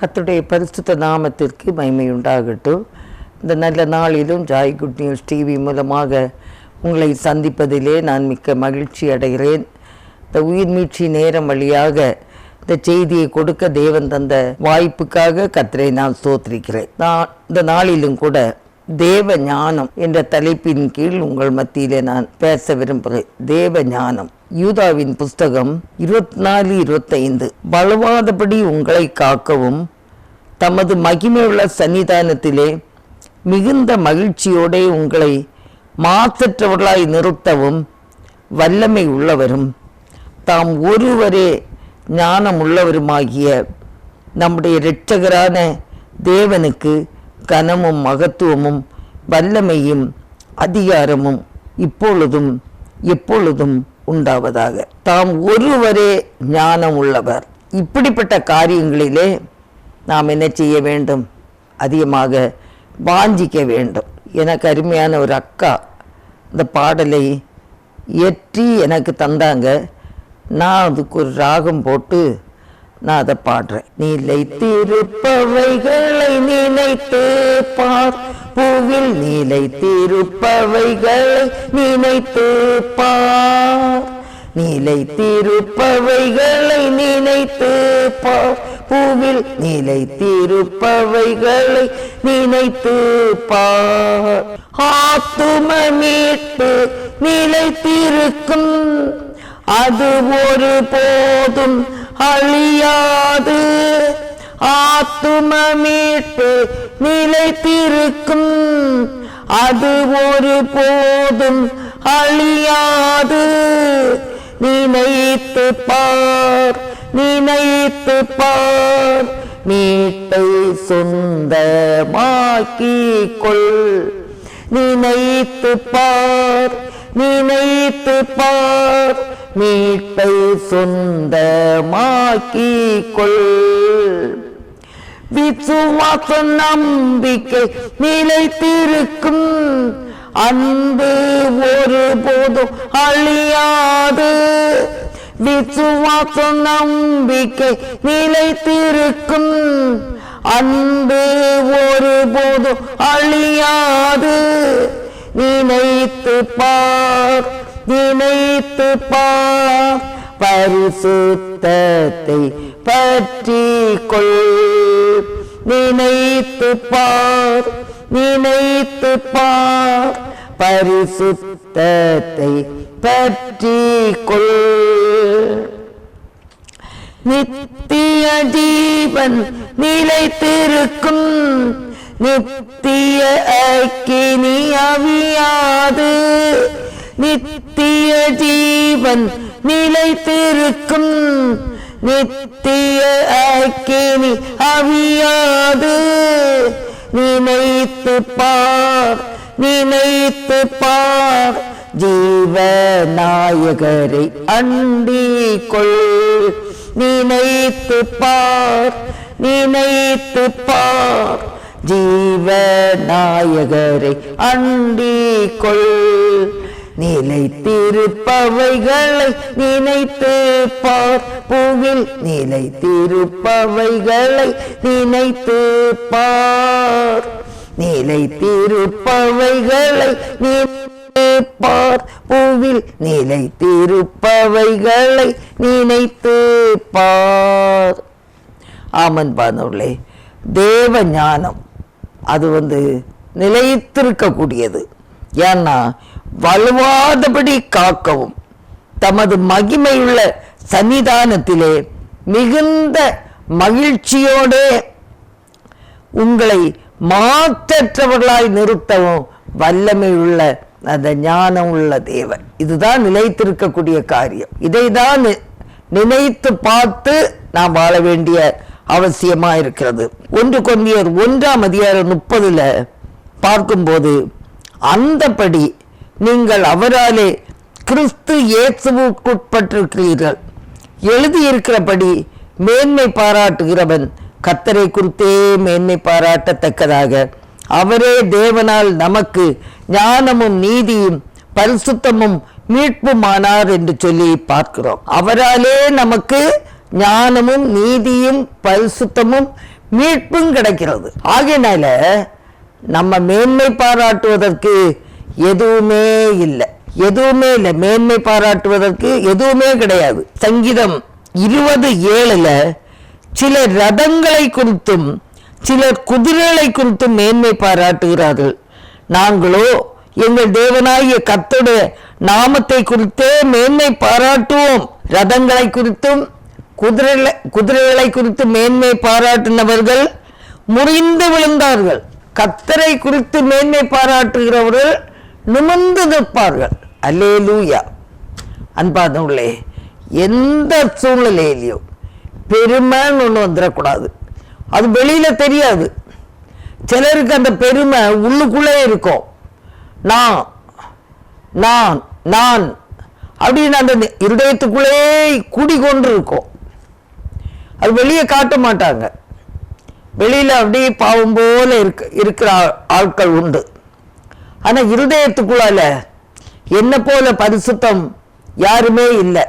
கர்த்தருடைய பரிசுத்த நாமத்திற்கு மகிமை உண்டாகட்டும். இந்த நல்ல நாளிலும் ஜாய் குட் நியூஸ் டிவி மூலமாக உங்களை சந்திப்பதிலே நான் மிக்க மகிழ்ச்சி அடைகிறேன். இந்த உயிர் மீட்சி நேரம் வழியாக இந்த செய்தியை கொடுக்க தேவன் தந்த வாய்ப்புக்காக கர்த்தரை நான் ஸ்தோத்திரிக்கிறேன். நான் இந்த நாளிலும் கூட தேவ ஞானம் என்ற தலைப்பின் கீழ் உங்கள் மத்தியிலே நான் பேச விரும்புகிறேன். தேவ ஞானம். யூதாவின் புஸ்தகம் 24:25. வலுவாதபடி உங்களை காக்கவும் தமது மகிமையுள்ள சன்னிதானத்திலே மிகுந்த மகிழ்ச்சியோടെ உங்களை மாசற்றவர்களாய் நிறுத்தவும் வல்லமை உள்ளவரும் தாம் ஒருவரே ஞானம் உள்ளவருமாகிய நம்முடைய இரட்சகரான தேவனுக்கு கனமும் மகத்துவமும் வல்லமையும் அதிகாரமும் இப்பொழுதும் எப்பொழுதும் உண்டாவதாக. தாம் ஒருவரே ஞானம் உள்ளவர். இப்படிப்பட்ட காரியங்களிலே நாம் என்ன செய்ய வேண்டும்? அதிகமாக வாஞ்சிக்க வேண்டும். எனக்கு அருமையான ஒரு அக்கா இந்த பாடலை இயற்றி எனக்கு தந்தாங்க. நான் அதுக்கு ஒரு ராகம் போட்டு நான் அதை பாடுறேன். நிலைத்திருப்பவைகளை நினைத்து பார், பூவில் நிலைத்திருப்பவைகளை நினைத்து பார், நிலைத்திருப்பவைகளை நினைத்து பார், பூவில் நிலைத்திருப்பவைகளை நினைத்து பார். ஆத்தும மீட்பு நிலைத்திருக்கும், அது ஒரு போதும் அழியாது. ஆத்தும மீட்பு நிலைத்திருக்கும், அது ஒரு போதும் அழியாது. நினைத்து பார், நினைத்து பார், மீட்டை சொந்தமாக்கிக் கொள். நினைத்து பார், நினைத்து பார், மீட்டை சொந்தமாக்கிக் கொள். விசுவாச நம்பிக்கை நிலைத்திருக்கும், அன்பு ஒருபோதும் அழியாது. விசுவாச நம்பிக்கை நிலைத்திருக்கும், அன்பு ஒருபோதும் அழியாது. நினைத்து பார், நினைத்து பார், பரிசுத்தத்தை பற்றிக் கொள். நினைத்து பார், நினைத்து பார், பரிசுத்தத்தை பற்றிக் கொள். நித்திய ஜீவன் நிலைத்திருக்கும், நித்திய அக்கினி அவியாது. நித்திய ஜீவன் நிலைத்திருக்கும், நித்திய அக்கினி அவியாது. நினைத்து பார், நினைத்து பார், ஜீவநாயகரை அண்டிக் கொள். நினைத்து பார், நினைத்து பார், ஜீவநாயகரை அண்டிக் கொள். நிலைத்திருப்பவைகளை நினைத்து பார், பூவில் நிலைத்திருப்பவைகளை நினைத்து பார். நிலைத்திருப்பவைகளை நினைத்து பார், பூவில் நிலைத்திருப்பவைகளை நினைத்து பார். ஆமன் பானோர்களே, தேவ ஞானம் அது நிலைத்திருக்கக்கூடியது. ஏன்னா வலுவாதபடி காக்கவும் தமது மகிமையுள்ள சன்னிதானத்திலே மிகுந்த மகிழ்ச்சியோடு உங்களை மாற்றற்றவர்களாய் நிறுத்தவும் வல்லமை உள்ள அந்த ஞானம் உள்ள தேவன். இதுதான் நிலைத்திருக்கக்கூடிய காரியம். இதைதான் நினைத்து பார்த்து நாம் வாழ வேண்டிய அவசியமா இருக்கிறது. 1 கொரிந்தியர் 1:30 பார்க்கும்போது, அந்தபடி நீங்கள் அவராலே கிறிஸ்து இயேசுவுக்குட்பட்டிருக்கிறீர்கள். எழுதியிருக்கிறபடி மேன்மை பாராட்டுகிறவன் கர்த்தரை குறித்தே மேன்மை பாராட்டத்தக்கதாக அவரே தேவனால் நமக்கு ஞானமும் நீதியும் பரிசுத்தமும் மீட்புமானார் என்று சொல்லி பார்க்கிறோம். அவராலே நமக்கு ஞானமும் நீதியும் பரிசுத்தமும் மீட்பும் கிடைக்கிறது. ஆகையினால நம்ம மேன்மை பாராட்டுவதற்கு எதுவுமே இல்லை, மேன்மை பாராட்டுவதற்கு எதுவுமே கிடையாது. சங்கீதம் 20:7 சிலர் ரதங்களை குறித்தும் சிலர் குதிரைகளை குறித்தும் மேன்மை பாராட்டுகிறார்கள், நாங்களோ எங்கள் தேவனாகிய கர்த்தருடைய நாமத்தை குறித்தே மேன்மை பாராட்டுவோம். ரதங்களை குறித்தும் குதிரைகளை குறித்து மேன்மை பாராட்டினவர்கள் முறிந்து விழுந்தார்கள். கர்த்தரை குறித்து மேன்மை பாராட்டுகிறவர்கள் நிமிர்ந்து நிற்பார்கள். அல்லேலூயா. அன்பானவர்களே, எந்த சூழ்நிலையிலையும் பெருமைன்னு ஒன்று வந்துடக்கூடாது. அது வெளியில தெரியாது. சிலருக்கு அந்த பெருமை உள்ளுக்குள்ளே இருக்கும். நான் நான் நான் அப்படின்னு அந்த இருதயத்துக்குள்ளே குடிகொண்டு இருக்கும். அது வெளியே காட்ட மாட்டாங்க. வெளியில அப்படியே பாவம் போல இருக்கிற ஆட்கள் உண்டு. ஆனா இருதயத்துக்குள்ளால என்ன போல பரிசுத்தம் யாருமே இல்லை.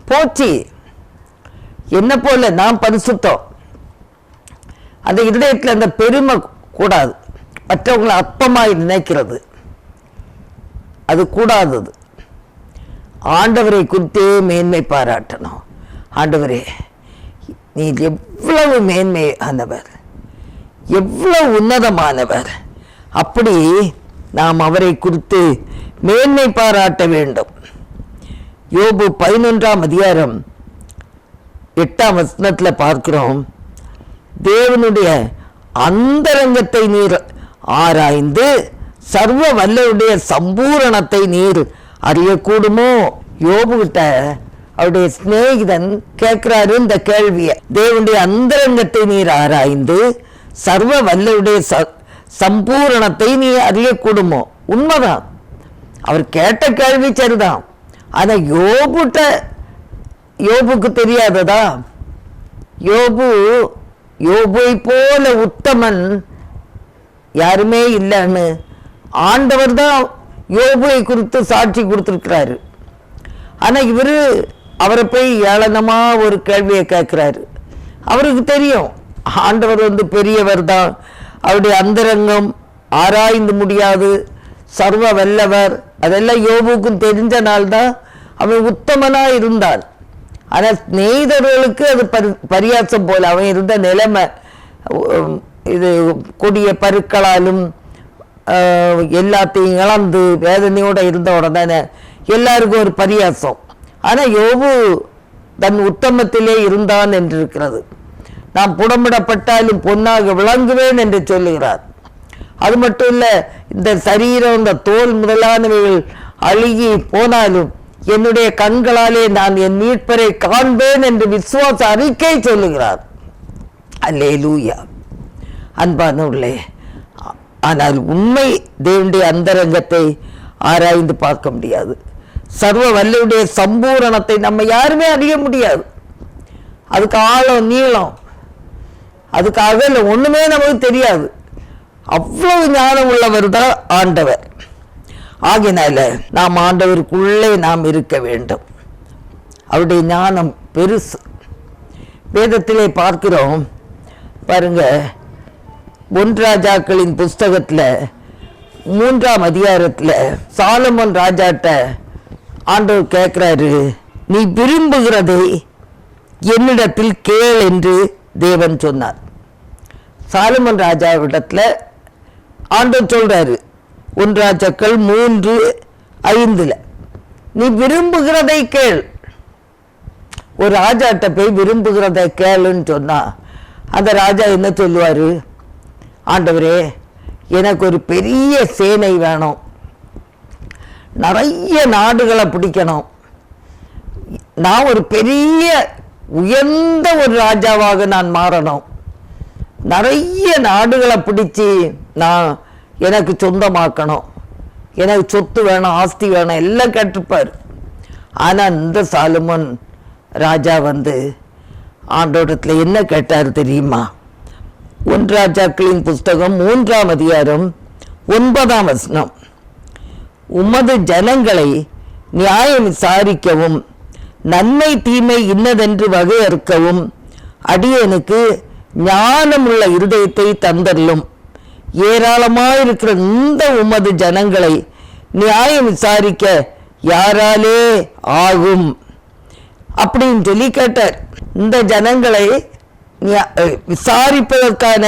போச்சு, என்ன போல நான் பரிசுத்தம். அந்த இருதயத்தில் அந்த பெருமை கூடாது. மற்றவங்களை அற்பமாய் நினைக்கிறது அது கூடாதது. ஆண்டவரை குறித்தே மேன்மை பாராட்டணும். ஆண்டவரே, நீ எவ்வளவு மேன்மையானவர், எவ்வளவு உன்னதமானவர். அப்படி நாம் அவரை குறித்து மேன்மை பாராட்ட வேண்டும். யோபு 11:8 பார்க்கிறோம், தேவனுடைய அந்தரங்கத்தை நீர் ஆராய்ந்து சர்வ வல்லவருடைய சம்பூரணத்தை நீர் அறியக்கூடுமோ. யோபு கிட்ட அவருடைய சிநேகிதன் கேட்கிறாரு இந்த கேள்வியை. தேவனுடைய அந்தரங்கத்தை நீர் ஆராய்ந்து சர்வ வல்லவருடைய சம்பூரணத்தை நீ அறியக்கூடுமோ. உண்மைதான், அவர் கேட்ட கேள்வி சரிதான். ஆனா யோபுக்கு தெரியாததா? யோபுவை போல உத்தமன் யாருமே இல்லைன்னு ஆண்டவர் தான் யோபுவை குறித்து சாட்சி கொடுத்திருக்கிறாரு. ஆனா இவரு அவரை போய் ஏளனமா ஒரு கேள்வியை கேட்கிறாரு. அவருக்கு தெரியும் ஆண்டவர் பெரியவர் தான், அவருடைய அந்தரங்கம் ஆராய்ந்து முடியாது, சர்வ வல்லவர். அதெல்லாம் யோபுக்கும் தெரிஞ்ச நாள் தான் அவன் உத்தமனா இருந்தான். ஆனால் ஸ்நேகிதர்களுக்கு அது பரியாசம் போல அவன் இருந்த நிலைமை. இது கொடிய பருக்களாலும் எல்லாத்தையும் இழந்து வேதனையோட இருந்த உடனே எல்லாருக்கும் ஒரு பரியாசம். ஆனால் யோபு தன் உத்தமத்திலே இருந்தான் என்று இருக்கிறது. நான் புடமிடப்பட்டாலும் பொன்னாக விளங்குவேன் என்று சொல்லுகிறார். அது மட்டும் இல்லை, இந்த சரீரம், இந்த தோல் முதலானவைகள் அழுகி போனாலும் என்னுடைய கண்களாலே நான் என் மீட்பரை காண்பேன் என்று விசுவாச அறிக்கை சொல்லுகிறார். அல்லேலூயா. அன்பானவர்களே, ஆனால் உண்மை தேவனுடைய அந்தரங்கத்தை ஆராய்ந்து பார்க்க முடியாது. சர்வ வல்லவருடைய சம்பூரணத்தை நம்ம யாருமே அறிய முடியாது. அதுக்கு ஆழம் நீளம், அதுக்கு அகலம் ஒண்ணுமே நமக்கு தெரியாது. அவ்வளவு ஞானம் உள்ளவர் தான் ஆண்டவர். ஆகினால நாம் ஆண்டவருக்குள்ளே நாம் இருக்க வேண்டும். அவருடைய ஞானம் பெருசு. வேதத்திலே பார்க்கிறோம் பாருங்க, 1 ராஜாக்களின் புஸ்தகத்துல 3ஆம் அதிகாரத்துல சாலமோன் ராஜாட்ட ஆண்டவர் கேட்கிறாரு, நீ விரும்புகிறதை என்னிடத்தில் கேள் என்று தேவன் சொன்னார். சாலமோன் ராஜாவிடத்துல ஆண்டவர் சொல்றாரு 1 ராஜாக்கள் 3:5 நீ விரும்புகிறதை கேள். ஒரு ராஜாட்ட போய் விரும்புகிறதை கேளுன்னு சொன்னா அந்த ராஜா என்ன சொல்லுவாரு? ஆண்டவரே, எனக்கு ஒரு பெரிய சேனை வேணும், நிறைய நாடுகளை பிடிக்கணும், நான் ஒரு பெரிய உயர்ந்த ஒரு ராஜாவாக நான் மாறணும், நிறைய நாடுகளை பிடிச்சி நான் எனக்கு சொந்தமாக்கணும், எனக்கு சொத்து வேணும், ஆஸ்தி வேணும், எல்லாம் கேட்டிருப்பார். ஆனால் இந்த சாலமோன் ராஜா ஆண்டோடத்துல என்ன கேட்டார் தெரியுமா? 1 ராஜாக்களின் புஸ்தகம் 3ஆம் அதிகாரம் 9ஆம் வசனம், உமது ஜனங்களை நியாயம் விசாரிக்கவும் நன்மை தீமை இன்னதென்று வகையறுக்கவும் அடியனுக்கு ஞானமுள்ள இருதயத்தை தந்தருளும். ஏராளமாயிருக்கிற இந்த உமது ஜனங்களை நியாயம் விசாரிக்க யாராலே ஆகும் அப்படின்னு சொல்லி கேட்டார். இந்த ஜனங்களை விசாரிப்பதற்கான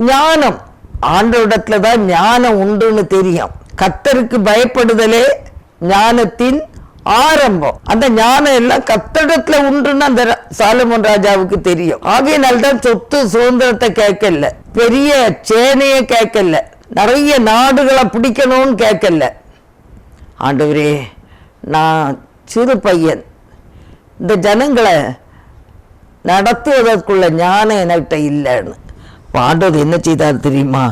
ஞானம், ஆண்டவரிடத்துல தான் ஞானம் உண்டுன்னு தெரியும். கர்த்தருக்கு பயப்படுதலே ஞானத்தின் ஆரம்பம். அந்த ஞானம் எல்லாம் கர்த்தரிடத்துல உண்டுன்னு அந்த சாலமோன் ராஜாவுக்கு தெரியும். ஆகையினால்தான் சொத்து சுதந்திரத்தை கேட்கல, பெரிய சேனையை கேட்கல, நிறைய நாடுகளை பிடிக்கணும்னு கேட்கல. ஆண்டவரே, நான் சிறு பையன், இந்த ஜனங்களை நடத்துவதற்குள்ள ஞானம் என்கிட்ட இல்லைன்னு. ஆண்டவர் என்ன செய்தார் தெரியுமா?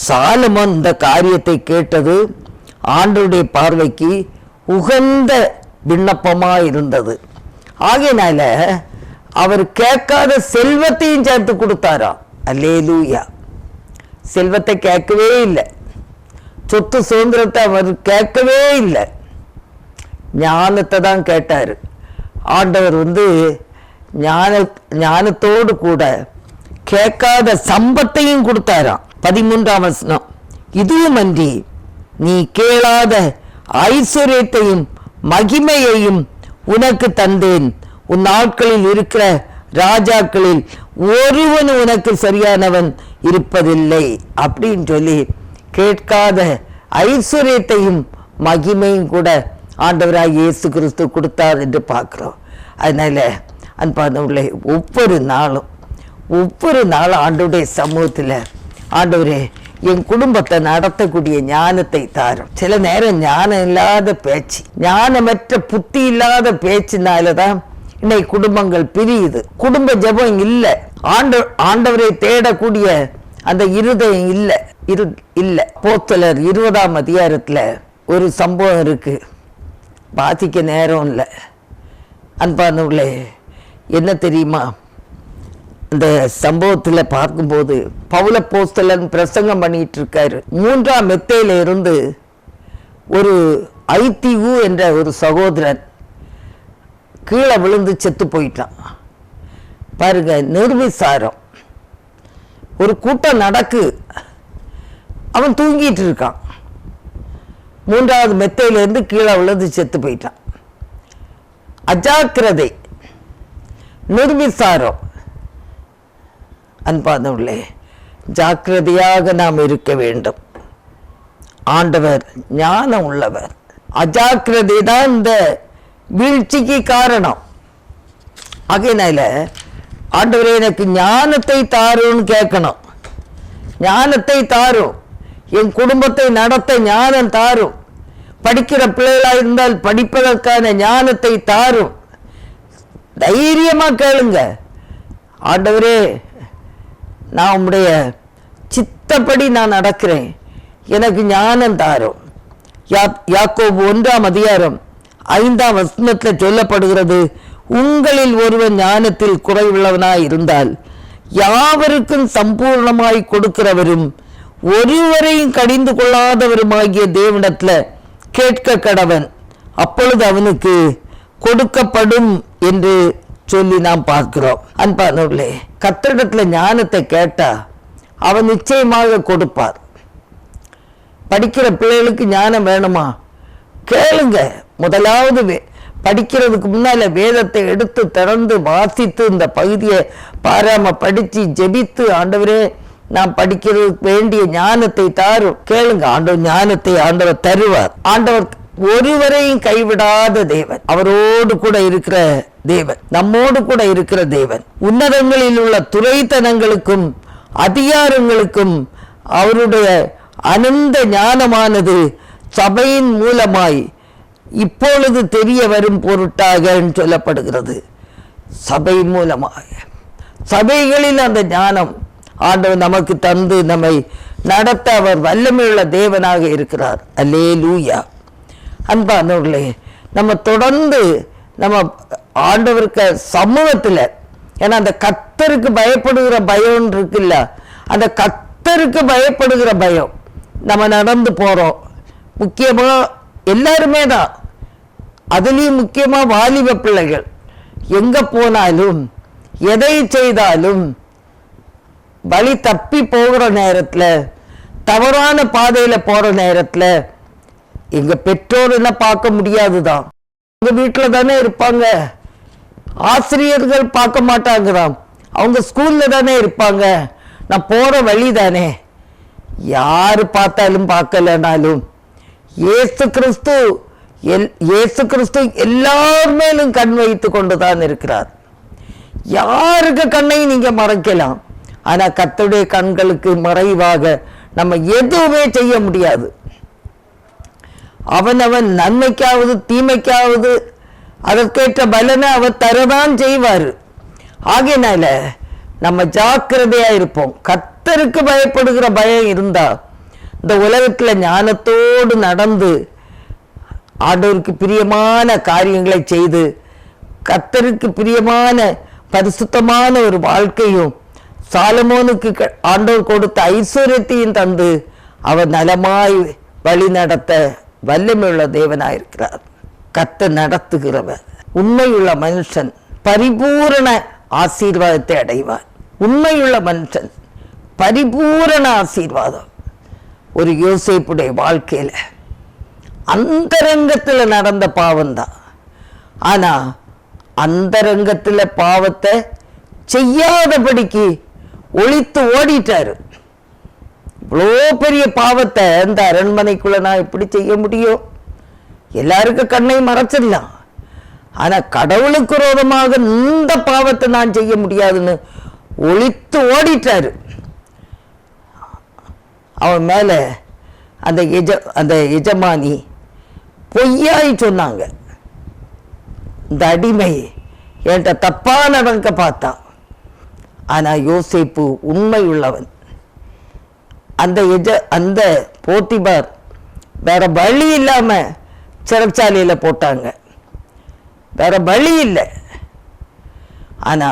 சாலமோன் இந்த காரியத்தை கேட்டது ஆண்டவருடைய பார்வைக்கு உகந்த விண்ணப்பமா இருந்தது. ஆகையினால அவர் கேட்காத செல்வத்தையும் சேர்த்து கொடுத்தாராம். அல்லேலூயா. செல்வத்தை கேட்கவே இல்லை, சொத்து சுதந்திரத்தை அவர் கேட்கவே இல்லை, ஞானத்தை தான் கேட்டாரு. ஆண்டவர் ஞானத்தோடு கூட கேட்காத சம்பத்தையும் கொடுத்தாராம். 13ஆம் வசனம், இதுவும் அன்றி நீ கேளாத ஐஸ்வர்யத்தையும் மகிமையையும் உனக்கு தந்தேன். உன் நாட்களில் இருக்கிற ராஜாக்களில் ஒருவன் உனக்கு சரியானவன் இருப்பதில்லை அப்படின்னு சொல்லி கேட்காத ஐஸ்வர்யத்தையும் மகிமையும் கூட ஆண்டவராக இயேசு கிறிஸ்து கொடுத்தார் என்று பார்க்கிறோம். அதனால அன்பானவர்களே, ஒவ்வொரு நாளும் ஆண்டவருடைய சமூகத்தில், ஆண்டவரே என் குடும்பத்தை நடத்தக்கூடிய ஞானத்தை தாரும். சில நேரம் ஞானம் இல்லாத பேச்சு, ஞானமற்ற புத்தி இல்லாத பேச்சினாலதான் இன்னைக்கு குடும்பங்கள் பிரியுது. குடும்ப ஜெபம் இல்லை, ஆண்டவரை தேடக்கூடிய அந்த இருதயம் இல்லை. அப்போஸ்தலர் 20ஆம் அதிகாரத்துல ஒரு சம்பவம் இருக்கு, வாசிக்க நேரம் இல்லை. அன்பானவர்களே, என்ன தெரியுமா? இந்த சம்பவத்தில் பார்க்கும்போது பவுலப்போஸ்தலன் பிரசங்கம் பண்ணிட்டு இருக்காரு. 3ஆம் மெத்தையில இருந்து ஒரு ஐத்திவு என்ற ஒரு சகோதரன் கீழே விழுந்து செத்து போயிட்டான். பாருங்க, நிர்விசாரம். ஒரு கூட்டம் நடக்கு, அவன் தூங்கிட்டு இருக்கான். 3ஆவது மெத்தையில இருந்து கீழே விழுந்து செத்து போயிட்டான். அஜாக்கிரதை, நிர்விசாரம். அன்பானவர்களே, ஜாக்கிரதையாக நாம் இருக்க வேண்டும். ஆண்டவர் ஞானம் உள்ளவர். அஜாக்கிரதை தான் இந்த வீழ்ச்சிக்கு காரணம். ஆகையினால ஆண்டவரே எனக்கு ஞானத்தை தாருன்னு கேட்கணும். ஞானத்தை தாரும், என் குடும்பத்தை நடத்த ஞானம் தாரும், படிக்கிற பிள்ளைகளாக இருந்தால் படிப்பதற்கான ஞானத்தை தாரும். தைரியமா கேளுங்க, ஆண்டவரே நான் உம்முடைய சித்தப்படி நான் நடக்கிறேன், எனக்கு ஞானம் தாரும். யாக்கோபு 1ஆம் அதிகாரம் 5ஆம் வசனத்தில் சொல்லப்படுகிறது, உங்களில் ஒருவன் ஞானத்தில் குறைவுள்ளவனாய் இருந்தால் யாவருக்கும் சம்பூர்ணமாய் கொடுக்கிறவரும் ஒருவரையும் கடிந்து கொள்ளாதவருமாகிய தேவனிடத்துல கேட்க கடவன், அப்பொழுது அவனுக்கு கொடுக்கப்படும் என்று சொல்லி நாம் பார்க்கிறோம். அன்பானவர்களே, கர்த்தரிடத்துல ஞானத்தை கேட்டா அவன் நிச்சயமாக கொடுப்பார். படிக்கிற பிள்ளைகளுக்கு ஞானம் வேணுமா? கேளுங்க. முதலாவது படிக்கிறதுக்கு முன்னால வேதத்தை எடுத்து திறந்து வாசித்து இந்த பகுதியை பாராம படிச்சு ஜெபித்து, ஆண்டவரே நான் படிக்கிறதுக்கு வேண்டிய ஞானத்தை தாரும். கேளுங்க, ஆண்டவர் ஞானத்தை ஆண்டவர் தருவார். ஆண்டவர் ஒருவரையும் கைவிடாத தேவன், அவரோடு கூட இருக்கிற தேவன், நம்மோடு கூட இருக்கிற தேவன். உன்னதங்களில் உள்ள துறைத்தனங்களுக்கும் அதிகாரங்களுக்கும் அவருடைய அனந்த ஞானமானது சபையின் மூலமாய் இப்பொழுது தெரிய வரும் பொருட்டாக சொல்லப்படுகிறது. சபை மூலமாக, சபைகளில் அந்த ஞானம் ஆண்டவர் நமக்கு தந்து நம்மை நடத்த அவர் வல்லமையுள்ள தேவனாக இருக்கிறார். அல்லேலூயா. அன்பானவர்களே, நம்ம தொடர்ந்து நம்ம ஆண்டவருக்கு சமூகத்தில், ஏன்னா அந்த கர்த்தருக்கு பயப்படுகிற பயம் இருக்குல்ல, அந்த கர்த்தருக்கு பயப்படுகிற பயம் நம்ம நடந்து போறோம். முக்கியமா எல்லாருமே தான், அதுலேயும் முக்கியமா வாலிப பிள்ளைகள் எங்க போனாலும் எதை செய்தாலும் வழி தப்பி போகிற நேரத்துல, தவறான பாதையில போற நேரத்துல எங்க பெற்றோர் என்ன பார்க்க முடியாதுதான். அவங்க வீட்டுல தானே இருப்பாங்க, ஆசிரியர்கள் பார்க்க மாட்டாங்கதான், அவங்க ஸ்கூல்ல தானே இருப்பாங்க, நான் போற வழி தானே. யாரு பார்த்தாலும் பார்க்கலனாலும் இயேசு கிறிஸ்து எல்லார் மேலும் கண் வைத்து கொண்டுதான் இருக்கிறார். யாருக்கு கண்ணையும் நீங்க மறைக்கலாம், ஆனா கர்த்தருடைய கண்களுக்கு மறைவாக நம்ம எதுவுமே செய்ய முடியாது. அவனவன் நன்மைக்காவது தீமைக்காவது அதற்கேற்ற பலனை அவர் தரதான் செய்வார். ஆகையினால நம்ம ஜாக்கிரதையா இருப்போம். கர்த்தருக்கு பயப்படுகிற பயம் இருந்தா இந்த உலகத்துல ஞானத்தோடு நடந்து ஆண்டவருக்கு பிரியமான காரியங்களை செய்து கர்த்தருக்கு பிரியமான பரிசுத்தமான ஒரு வாழ்க்கையும் சாலமோனுக்கு ஆண்டவர் கொடுத்த ஐஸ்வர்யத்தையும் தந்து அவர் நலமாய் வழி நடத்த வல்லமையுள்ள தேவனாயிருக்கிறார். கர்த்தர் நடத்துகிறவர். உண்மையுள்ள மனுஷன் பரிபூரண ஆசீர்வாதத்தை அடைவார். உண்மையுள்ள மனுஷன் பரிபூரண ஆசீர்வாதம். ஒரு யோசேப்புடைய வாழ்க்கையில அந்தரங்கத்துல நடந்த பாவம்தான். ஆனா அந்தரங்கத்துல பாவத்தை செய்யாதபடிக்கு ஒளித்து ஓடிட்டாரு. இவ்வளோ பெரிய பாவத்தை இந்த அரண்மனைக்குள்ள நான் எப்படி செய்ய முடியும்? எல்லாருக்கும் கண்ணை மறைச்சிடலாம், ஆனா கடவுளுக்கு விரோதமாக இந்த பாவத்தை நான் செய்ய முடியாதுன்னு ஒளித்து ஓடிட்டாரு. அவன் மேல அந்த எஜமானி பொய்யாய் சொன்னாங்க. இந்த அடிமை என்கிட்ட தப்பா நடக்க பார்த்தான். ஆனா யோசேப்பு உண்மை உள்ளவன். அந்த போத்திபார் வேற வழி இல்லாம சிறைச்சாலையில போட்டாங்க, வேற வழி இல்லை. ஆனா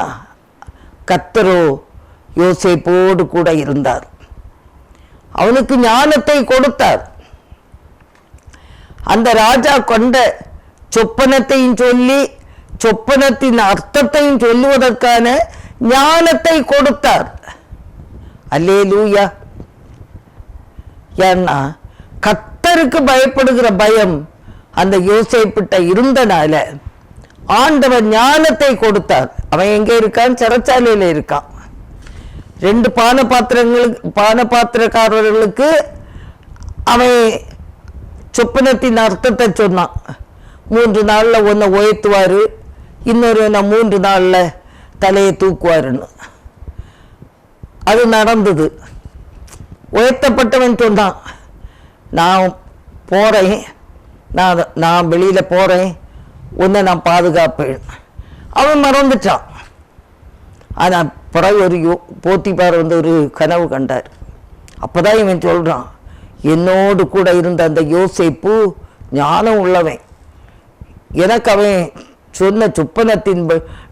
கர்த்தரோ யோசேப்போடு கூட இருந்தார். அவனுக்கு ஞானத்தை கொடுத்தார். அந்த ராஜா கொண்ட சொப்பனத்தையும் சொல்லி சொப்பனத்தின் அர்த்தத்தையும் சொல்லுவதற்கான ஞானத்தை கொடுத்தார். அல்லேலூயா. ஏன்னா கர்த்தருக்கு பயப்படுகிற பயம் அந்த யோசேப்பிட்ட இருந்தனால ஆண்டவர் ஞானத்தை கொடுத்தார். அவன் எங்க இருக்கான்? சிறைச்சாலையில இருக்கான். 2 பானபாத்திரக்காரர்களுக்கு அவன் சொப்பனத்தின் அர்த்தத்தை சொன்னான். 3 நாள்ல ஒன்ன உயர்த்துவாரு, இன்னொரு 3 நாள்ல தலையை தூக்குவாருன்னு. அது நடந்தது. உயர்த்தப்பட்டவன் சொன்னான், நான் போறேன், நான் வெளியில போறேன், உன்னை நான் பாதுகாப்பேன். அவன் மறந்துட்டான். ஆனா பிறகு ஒரு போத்திபார் ஒரு கனவு கண்டார். அப்பதான் இவன் சொல்றான், என்னோடு கூட இருந்த அந்த யோசேப்பு ஞானம் உள்ளவன். எனக்கு அவன் சொன்ன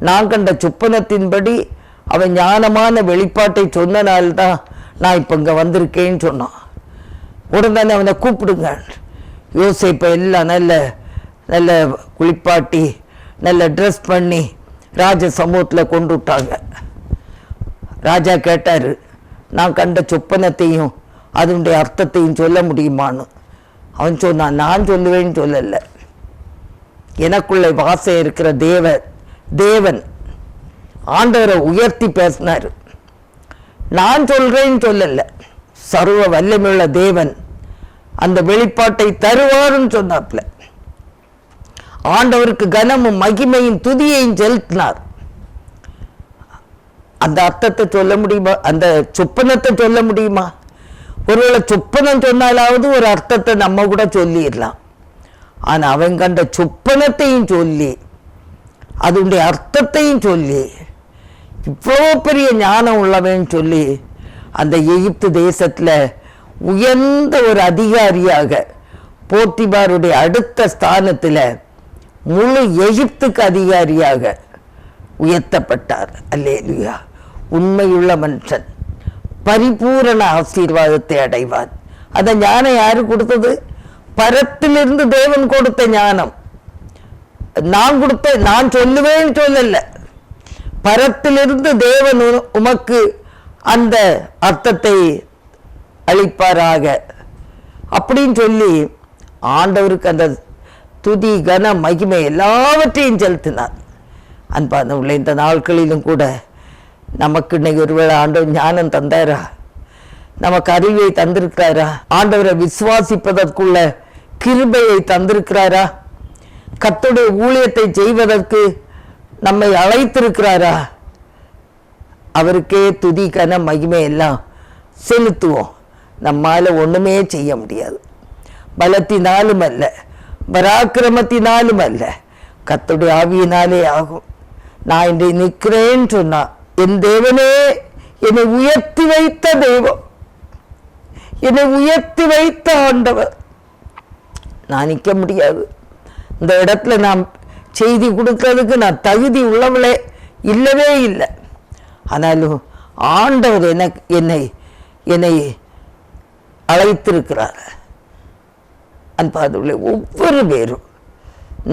நான் கண்ட சொப்பனத்தின்படி அவன் ஞானமான வெளிப்பாட்டை சொன்னனால்தான் நான் இப்ப இங்க வந்திருக்கேன்னு சொன்னான். உடனே அவனை கூப்பிடுங்க. யோசேப்பை எல்லாம் நல்ல குளிப்பாட்டி நல்ல ட்ரெஸ் பண்ணி ராஜ சமூகத்தில் கொண்டு விட்டாங்க. ராஜா கேட்டாரு, நான் கண்ட சொப்பனத்தையும் அதனுடைய அர்த்தத்தையும் சொல்ல முடியுமான்னு. அவன் சொன்னான், நான் சொல்லுவேன்னு சொல்லல, எனக்குள்ள வாசம் இருக்கிற தேவன் ஆண்டவரை உயர்த்தி பேசினாரு. நான் சொல்றேன்னு சொல்லல, சர்வ வல்லமையுள்ள தேவன் அந்த வெளிப்பாட்டை தருவாருன்னு சொன்னாப்ல. ஆண்டவருக்கு கனமும் மகிமையும் துதியையும் செலுத்தினார். அந்த அர்த்தத்தை சொல்ல முடியுமா? அந்த சொப்பனத்தை சொல்ல முடியுமா? ஒருவேளை சொப்பனம் சொன்னாலாவது ஒரு அர்த்தத்தை நம்ம கூட சொல்லிடலாம். ஆனா அவன் கண்ட சொப்பனத்தையும் சொல்லி அதனுடைய அர்த்தத்தையும் சொல்லி இவ்வளோ பெரிய ஞானம் உள்ளவன் சொல்லி அந்த எகிப்து தேசத்துல உயர்ந்த ஒரு அதிகாரியாக போத்திபாருடைய அடுத்த ஸ்தானத்துல முழு எகிப்துக்கு அதிகாரியாக உயர்த்தப்பட்டார். அல்லேலூயா. உண்மையுள்ள மனுஷன் பரிபூரண ஆசீர்வாதத்தை அடைவான். அந்த ஞானம் யாரு கொடுத்தது? பரத்திலிருந்து தேவன் கொடுத்த ஞானம். நான் சொல்லுவேன்னு சொல்லல, பரத்திலிருந்து தேவன் உமக்கு அந்த அர்த்தத்தை அளிப்பாராக அப்படின்னு சொல்லி ஆண்டவருக்கு அந்த துதி கன மகிமை எல்லாவற்றையும் செலுத்தினார். அன்பானவர்களே, இந்த நாட்களிலும் கூட நமக்கு இன்னைக்கு ஒருவேளை ஆண்டவர் ஞானம் தந்தாரா, நமக்கு அறிவை தந்திருக்கிறாரா, ஆண்டவரை விசுவாசிப்பதற்குள்ள கிருபையை தந்திருக்கிறாரா, கர்த்தருடைய ஊழியத்தை செய்வதற்கு நம்மை அழைத்திருக்கிறாரா? அவருக்கே துதி கன மகிமை எல்லாம் செலுத்துவோம். நம்மால ஒண்ணுமே செய்ய முடியாது. பலத்தினாலும் அல்ல, பராக்கிரமத்தினாலும் அல்ல, கர்த்தருடைய ஆவியினாலே ஆகும். நான் இன்றை நிற்கிறேன்னு சொன்னா என் தேவனே என்னை உயர்த்தி வைத்த தெய்வம், என்னை உயர்த்தி வைத்த ஆண்டவர். நான் நிற்க முடியாது. இந்த இடத்துல நான் செய்தி கொடுக்கறதுக்கு நான் தகுதி உள்ளவளே இல்லவே இல்லை. ஆனாலும் ஆண்டவர் என்னை என்னை அழைத்திருக்கிறார். அன்பானவர்களே, ஒவ்வொரு பேரும்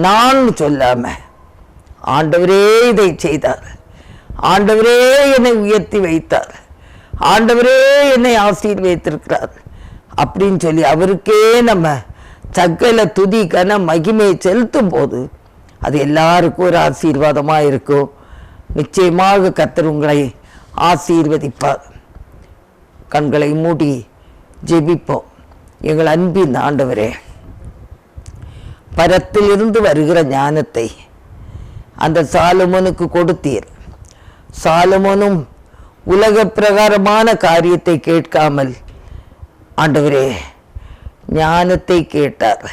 நான் சொல்லாம ஆண்டவரே இதை செய்தார், ஆண்டவரே என்னை உயர்த்தி வைத்தார், ஆண்டவரே என்னை ஆசீர்வதித்திருக்கிறார் அப்படின்னு சொல்லி அவருக்கே நம்ம சகல துதி கன மகிமையை செலுத்தும் போது அது எல்லாருக்கும் ஒரு ஆசீர்வாதமாக இருக்கும். நிச்சயமாக கர்த்தர் உங்களை ஆசீர்வதிப்பார். கண்களை மூடி ஜெபிப்போம். எங்கள் அன்பின் ஆண்டவரே, பரத்திலிருந்து வருகிற ஞானத்தை அந்த சாலமோனுக்கு கொடுத்தீர். சாலமோனும் உலக பிரகாரமான காரியத்தை கேட்காமல் ஆண்டவரே ஞானத்தை கேட்டார்.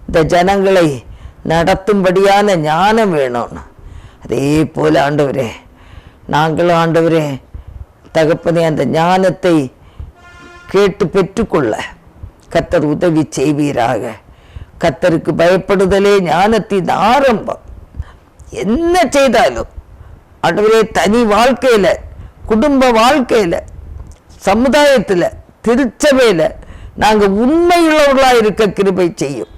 இந்த ஜனங்களை நடத்தும்படியான ஞானம் வேணும். அதே போல ஆண்டவரே, நாங்களும் ஆண்டவரே தகப்பனே அந்த ஞானத்தை கேட்டு பெற்றுக்கொள்ள கர்த்தர் உதவி செய்வீராக. கர்த்தருக்கு பயப்படுதலே ஞானத்தின் ஆரம்பம். என்ன செய்தாலும் ஆண்டவரே, தனி வாழ்க்கையில, குடும்ப வாழ்க்கையில, சமுதாயத்துல, திருச்சபையில நாங்கள் உண்மையுள்ளவர்களாக இருக்க கிருபை செய்யும்.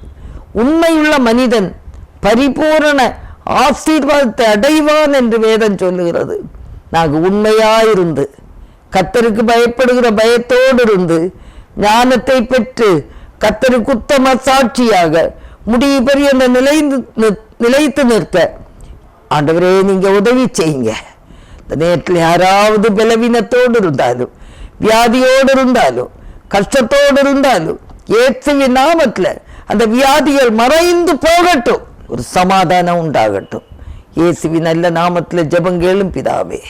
உண்மையுள்ள மனிதன் பரிபூரண ஆசீர்வாதத்தை அடைவான் என்று வேதம் சொல்லுகிறது. நாங்கள் உண்மையாயிருந்து கர்த்தருக்கு பயப்படுகிற பயத்தோடு இருந்து ஞானத்தை பெற்று கர்த்தருக்கு உத்தம சாட்சியாக முடிவு பெரிய நிலைத்து நிற்க ஆண்டவரே நீங்க உதவி செய்யுங்க. இந்த நேரத்தில் யாராவது பலவீனத்தோடு இருந்தாலும், வியாதியோடு இருந்தாலும், கஷ்டத்தோடு இருந்தாலும், இயேசுவின் நாமத்தில் அந்த வியாதிகள் மறைந்து போகட்டும், ஒரு சமாதானம் உண்டாகட்டும். இயேசுவின் நல்ல நாமத்தில் ஜெபம் கேளும் பிதாவே,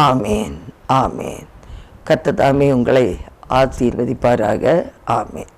ஆமேன், ஆமேன். கர்த்தர் தாமே உங்களை ஆசீர்வதிப்பாராக. ஆமேன்.